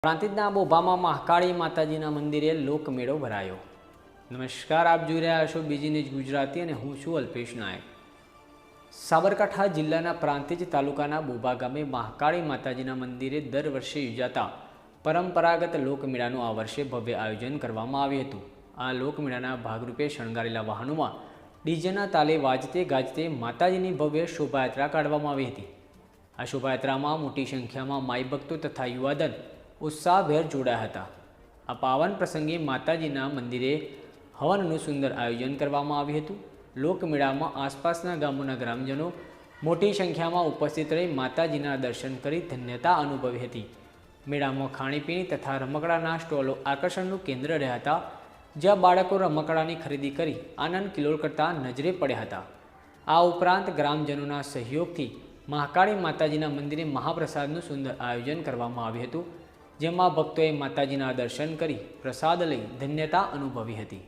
પ્રાંતિજના બોભામાં મહાકાળી માતાજીના મંદિરે લોકમેળો ભરાયો। નમસ્કાર, આપ જોઈ રહ્યા છો બીજી ન્યૂઝ ગુજરાતી અને હું છું અલ્પેશ નાયક। સાબરકાંઠા જિલ્લાના પ્રાંતિજ તાલુકાના બોભા ગામે મહાકાળી માતાજીના મંદિરે દર વર્ષે યોજાતા પરંપરાગત લોકમેળાનું આ વર્ષે ભવ્ય આયોજન કરવામાં આવ્યું હતું। આ લોકમેળાના ભાગરૂપે શણગારેલા વાહનોમાં ડીજેના તાલે વાજતે ગાજતે માતાજીની ભવ્ય શોભાયાત્રા કાઢવામાં આવી હતી। આ શોભાયાત્રામાં મોટી સંખ્યામાં માઈ ભક્તો તથા યુવાધન उत्साहभेर जोड़ाया था। आ पावन प्रसंगे माताजीना मंदिरे हवनનું सुंदर आयोजन करवामां આવ્યું હતું। લોકમેળામાં आसपासना गामोना ग्रामजनों मोटी संख्या में उपस्थित रही माताजीना दर्शन करी धन्यता अनुभवी हती। मेळामां खाणीपीणी तथा रमकडाना स्टॉलो आकर्षणनुं केंद्र रह्या हता, ज्यां बाळको रमकडानी खरीदी करी आनंद किलोल करता नजरे पड्या हता। आ उपरांत ग्रामजनोना सहयोगथी महाकाળી माताजीना मंदिरे महाप्रसादનું सुंदर आयोजन करवामां આવ્યું હતું, જેમાં ભક્તોએ માતાજીના દર્શન કરી પ્રસાદ લઈ ધન્યતા અનુભવી હતી।